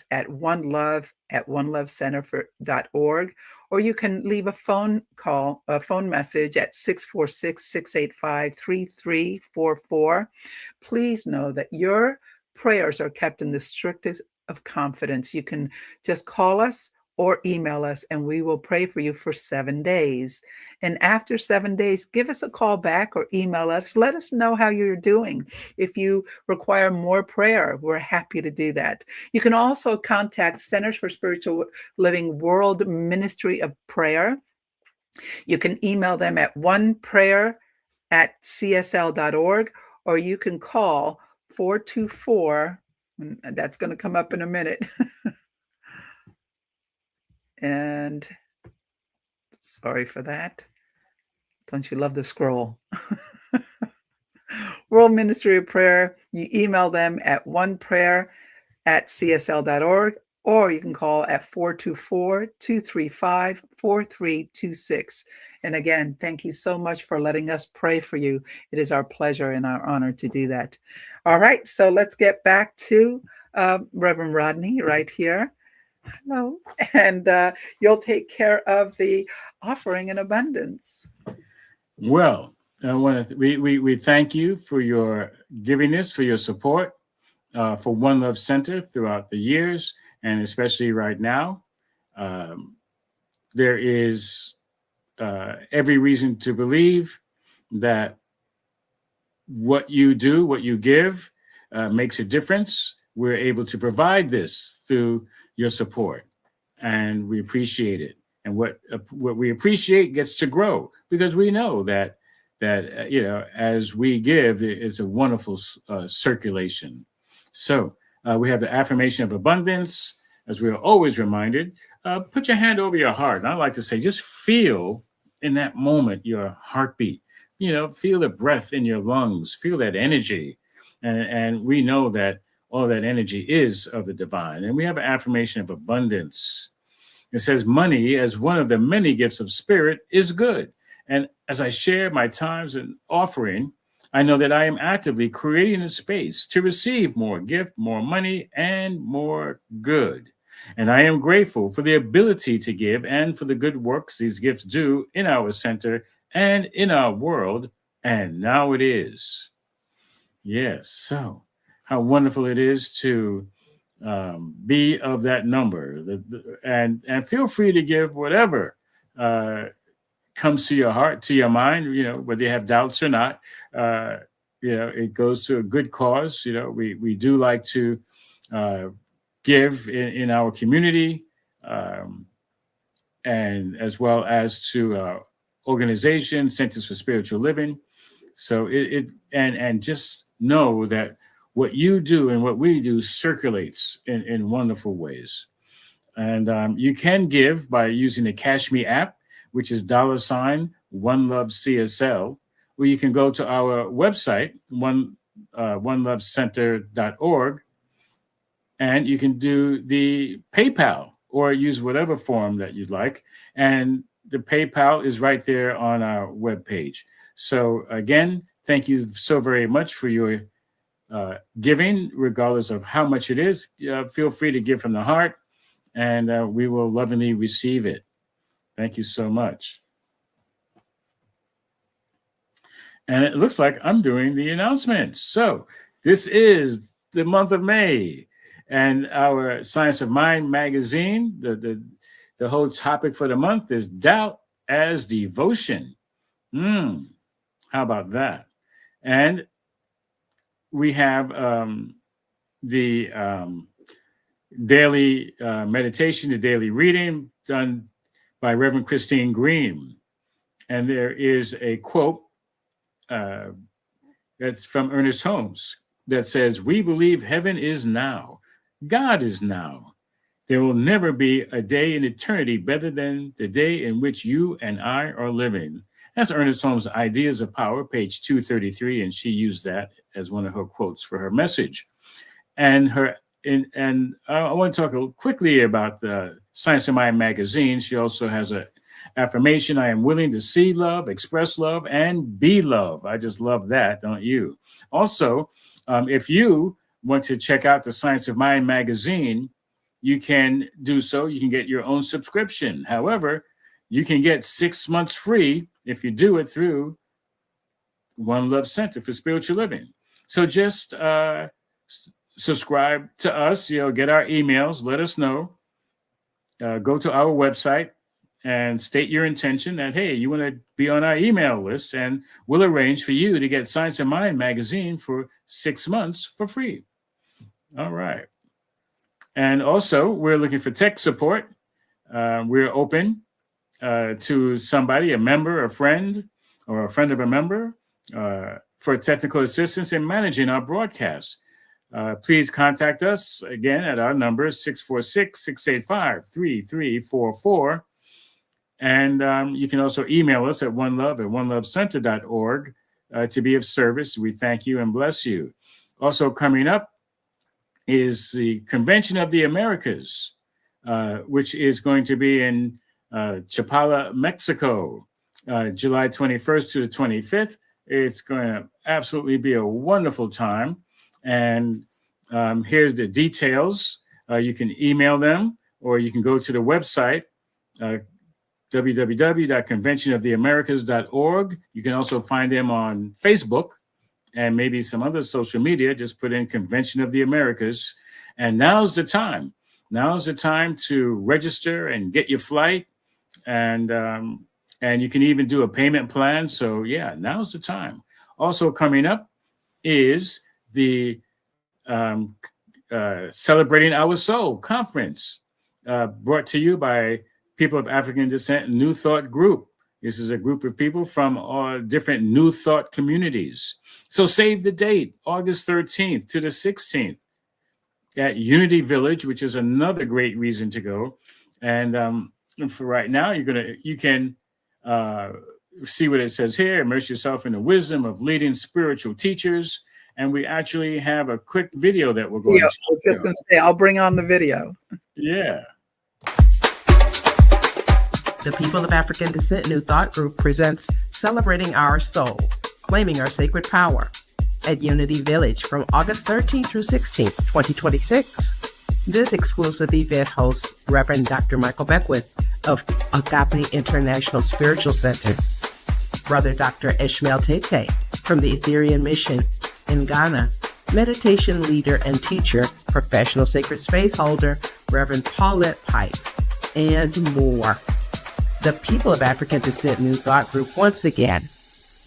at onelovecenter.org, or you can leave a phone message at 646-685-3344. Please know that your prayers are kept in the strictest of confidence. You can just call us or email us, and we will pray for you for 7 days. And after 7 days, give us a call back or email us. Let us know how you're doing. If you require more prayer, we're happy to do that. You can also contact Centers for Spiritual Living World Ministry of Prayer. You can email them at oneprayer@csl.org, or you can call 424. That's going to come up in a minute. And sorry for that. Don't you love the scroll? World Ministry of Prayer. You email them at oneprayer@csl.org, or you can call at 424-235-4326. And again, thank you so much for letting us pray for you. It is our pleasure and our honor to do that. All right, so let's get back to Reverend Rodney right here. Hello. And you'll take care of the offering in abundance. Well, we thank you for your givingness, for your support for One Love Center throughout the years, and especially right now. There is every reason to believe that what you do, what you give, makes a difference. We're able to provide this through your support, and we appreciate it. And what we appreciate gets to grow, because we know that as we give, it's a wonderful circulation. So we have the affirmation of abundance, as we are always reminded. Put your hand over your heart. And I like to say, just feel in that moment your heartbeat. Feel the breath in your lungs. Feel that energy, and we know that all that energy is of the divine. And we have an affirmation of abundance. It says, money, as one of the many gifts of spirit, is good. And as I share my times and offering, I know that I am actively creating a space to receive more gift, more money, and more good. And I am grateful for the ability to give and for the good works these gifts do in our center and in our world. And now it is. Yes. So how wonderful it is to be of that number, and feel free to give whatever comes to your heart, to your mind, whether you have doubts or not. It goes to a good cause. We do like to give in our community, and as well as to organizations, Centers for Spiritual Living. So and just know that what you do and what we do circulates in wonderful ways. And you can give by using the Cash Me app, which is $OneLoveCSL, or you can go to our website, onelovecenter.org, and you can do the PayPal or use whatever form that you'd like. And the PayPal is right there on our webpage. So again, thank you so very much for your giving, regardless of how much it is. Feel free to give from the heart, and we will lovingly receive it. Thank you so much. And it looks like I'm doing the announcements. So this is the month of May, and our Science of Mind magazine, the whole topic for the month is doubt as devotion. How about that? And we have the daily meditation, the daily reading done by Reverend Christine Green. And there is a quote that's from Ernest Holmes that says, "We believe heaven is now. God is now. There will never be a day in eternity better than the day in which you and I are living." That's Ernest Holmes' Ideas of Power, page 233, and she used that as one of her quotes for her message. And I want to talk quickly about the Science of Mind magazine. She also has an affirmation: I am willing to see love, express love, and be love. I just love that, don't you? Also, if you want to check out the Science of Mind magazine, you can do so. You can get your own subscription. However, you can get 6 months free if you do it through One Love Center for Spiritual Living. So just subscribe to us, get our emails, let us know. Go to our website and state your intention that, hey, you want to be on our email list, and we'll arrange for you to get Science of Mind magazine for 6 months for free. All right. And also, we're looking for tech support. We're open to somebody, a member, a friend, or a friend of a member, for technical assistance in managing our broadcast. Please contact us again at our number 646-685-3344. And you can also email us at onelovecenter.org to be of service. We thank you and bless you. Also coming up is the Convention of the Americas, which is going to be in Chapala, Mexico, July 21st to the 25th. It's going to absolutely be a wonderful time. And here's the details. You can email them, or you can go to the website, www.conventionoftheamericas.org. You can also find them on Facebook and maybe some other social media. Just put in Convention of the Americas. And now's the time. Now's the time to register and get your flight. And you can even do a payment plan. So yeah, now's the time. Also coming up is the Celebrating Our Soul conference, brought to you by People of African Descent New Thought Group. This is a group of people from all different New Thought communities. So save the date, August 13th to the 16th at Unity Village, which is another great reason to go. And for right now, you can see what it says here. Immerse yourself in the wisdom of leading spiritual teachers. And we actually have a quick video that we're going to I was just going to say, I'll bring on the video. Yeah. The People of African Descent New Thought Group presents Celebrating Our Soul, Claiming Our Sacred Power at Unity Village from August 13th through 16th, 2026. This exclusive event hosts Reverend Dr. Michael Beckwith of Agape International Spiritual Center, Brother Dr. Ishmael Tete from the Etherian Mission in Ghana, meditation leader and teacher, professional sacred space holder, Reverend Paulette Pipe, and more. The People of African Descent New Thought Group once again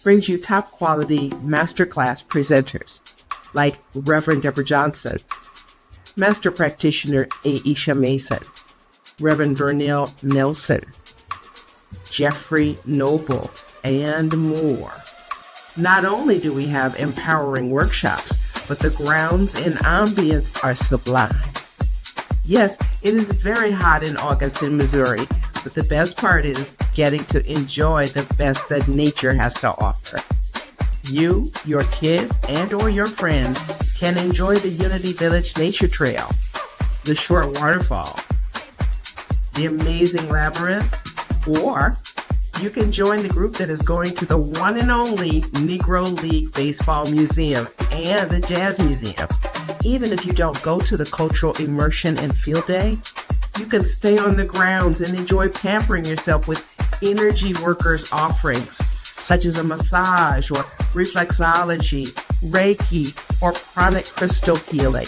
brings you top quality masterclass presenters like Reverend Deborah Johnson, Master Practitioner Aisha Mason, Reverend Vernell Nelson, Jeffrey Noble, and more. Not only do we have empowering workshops, but the grounds and ambience are sublime. Yes, it is very hot in August in Missouri, but the best part is getting to enjoy the best that nature has to offer. You, your kids, and or your friends can enjoy the Unity Village Nature Trail, the short waterfall, the amazing labyrinth, or you can join the group that is going to the one and only Negro League Baseball Museum and the Jazz Museum. Even if you don't go to the cultural immersion and field day, you can stay on the grounds and enjoy pampering yourself with energy workers offerings, such as a massage or reflexology, Reiki, or pranic crystal healing.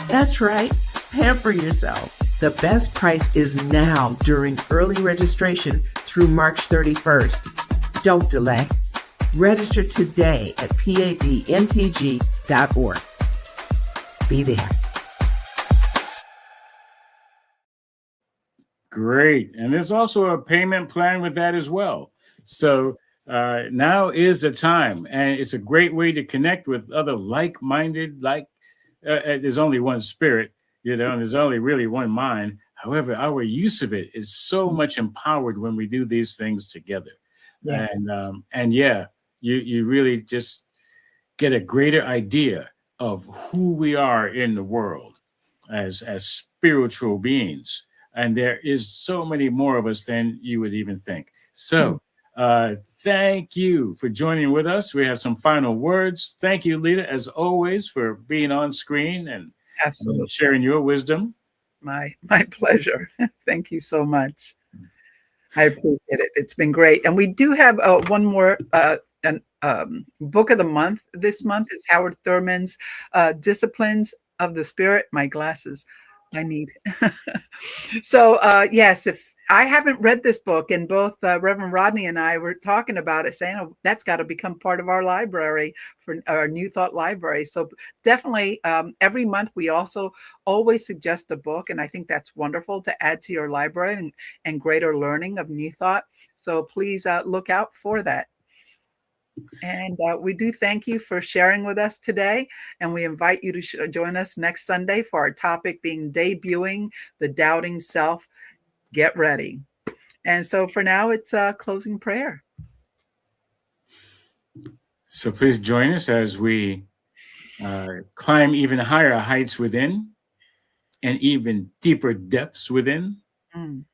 That's right, pamper yourself. The best price is now during early registration through March 31st. Don't delay. Register today at padntg.org. Be there. Great. And there's also a payment plan with that as well. So now is the time. And it's a great way to connect with other like-minded, there's only one spirit, and there's only really one mind. However, our use of it is so much empowered when we do these things together. Yes. And yeah, you really just get a greater idea of who we are in the world as spiritual beings. And there is so many more of us than you would even think. So thank you for joining with us. We have some final words. Thank you, Leda, as always, for being on screen and sharing your wisdom. My pleasure. Thank you so much. I appreciate it. It's been great. And we do have one more book of the month. This month is Howard Thurman's Disciplines of the Spirit. My glasses I need. So yes, if I haven't read this book, and both Reverend Rodney and I were talking about it, saying, oh, that's got to become part of our library, for our New Thought library. So definitely every month we also always suggest a book, and I think that's wonderful to add to your library and greater learning of New Thought. So please look out for that. And we do thank you for sharing with us today. And we invite you to join us next Sunday for our topic being Debuting the Doubting Self. Get ready. And so for now, it's a closing prayer. So please join us as we climb even higher heights within and even deeper depths within. Mm.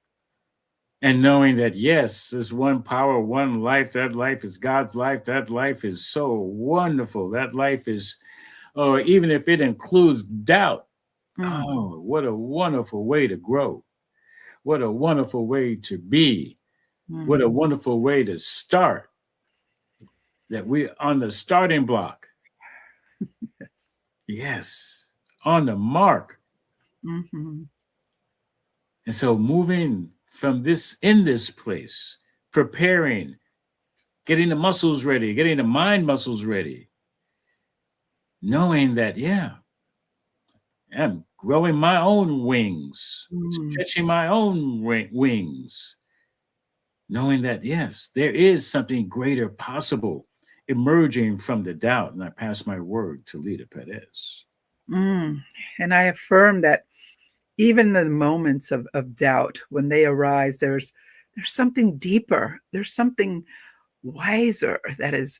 And knowing that, yes, there's one power, one life. That life is God's life. That life is so wonderful. That life is, or even if it includes doubt, oh, what a wonderful way to grow. What a wonderful way to be. What a wonderful way to start. That we're on the starting block. Yes, on the mark. Mm-hmm. And so moving from this, in this place, preparing, getting the muscles ready, getting the mind muscles ready, knowing that, yeah, I'm growing my own wings, stretching my own wings, knowing that, yes, there is something greater possible emerging from the doubt. And I pass my word to Leda Perez. And I affirm that even the moments of doubt, when they arise, there's something deeper. There's something wiser that's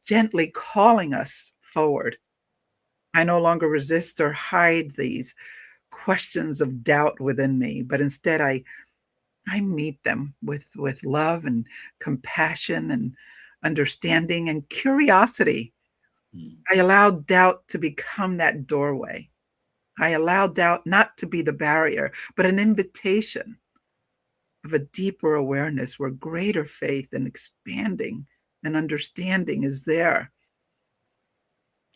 gently calling us forward. I no longer resist or hide these questions of doubt within me, but instead I meet them with love and compassion and understanding and curiosity. I allow doubt to become that doorway. I allow doubt not to be the barrier, but an invitation of a deeper awareness where greater faith and expanding and understanding is there.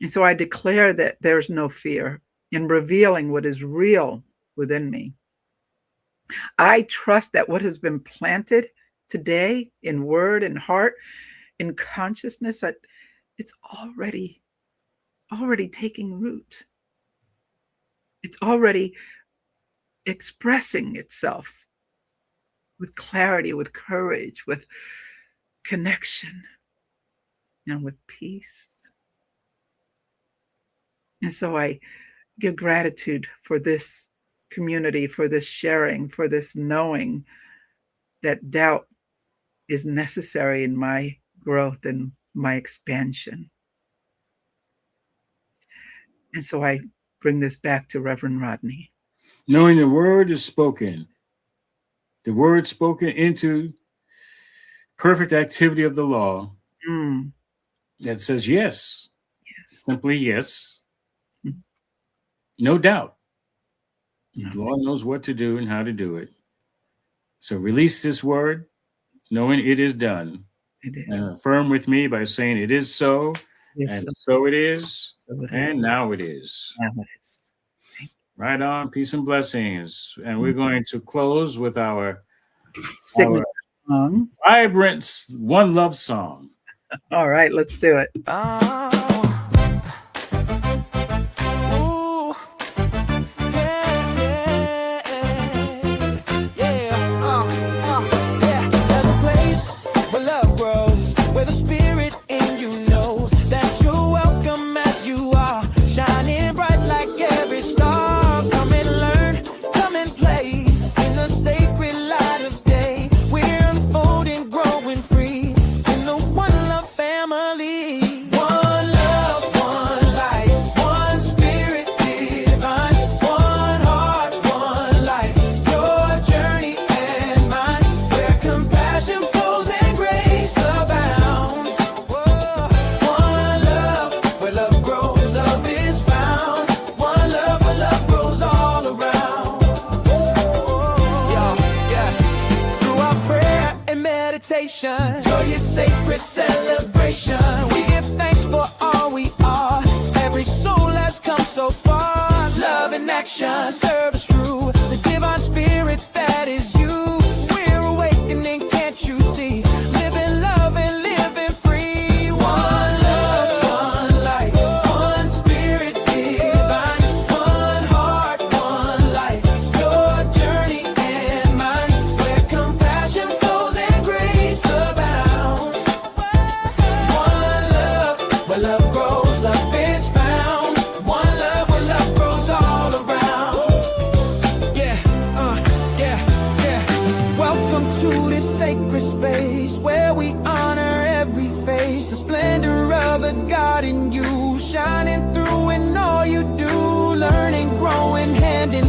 And so I declare that there's no fear in revealing what is real within me. I trust that what has been planted today in word and heart, in consciousness, that it's already taking root. It's already expressing itself with clarity, with courage, with connection, and with peace. And so I give gratitude for this community, for this sharing, for this knowing that doubt is necessary in my growth and my expansion. And so I bring this back to Reverend Rodney. Knowing the word is spoken, the word spoken into perfect activity of the law that says yes, simply yes, no doubt. The Lord knows what to do and how to do it. So release this word, knowing it is done. It is. And affirm with me by saying it is so, Yes, and so it is, so it and is. now it is. Now it is. Right on, peace and blessings. And we're going to close with our Signature song. vibrant One Love song. All right, let's do it. Joyous sacred celebration. We give thanks for all we are. Every soul has come so far. Love in action, service true. The divine spirit that is you. We're awakening, can't you see? Living love and living free. One love, one life, one spirit divine. One heart, one life. Your journey and mine. Where compassion flows and grace abounds. One love, where love grows, love is found. One love, where love grows all around. Yeah. Welcome to this sacred space where we honor every face. The splendor of the God in you, shining through in all you do. Learning, growing hand in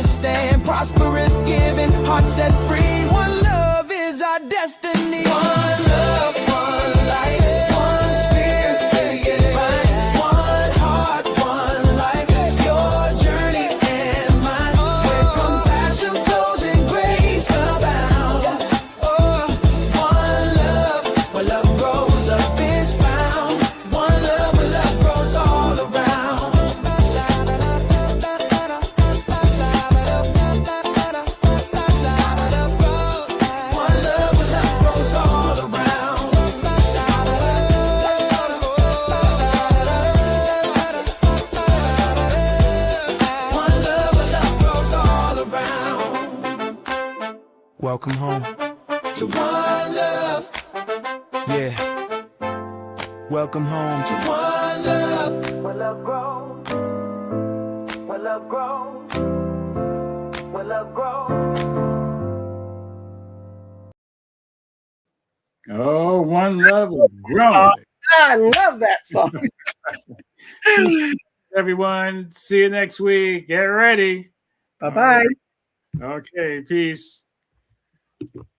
understand. Prosperous giving, heart set free. One love is our destiny. One love, one life, one spirit, divine. One heart, one life. Your journey and mine. Where compassion flows and grace abounds. Oh, one love, where love grows, love is found. One love, where love grows all around. One love, where love grows all around. One love, where love grows all around. Welcome home to one love. Yeah. Welcome home to one love. Where love grows. Where love grows. Where love grows. Oh, one love is growing. I love that song. Peace, everyone. See you next week. Get ready. Bye-bye. Okay, peace.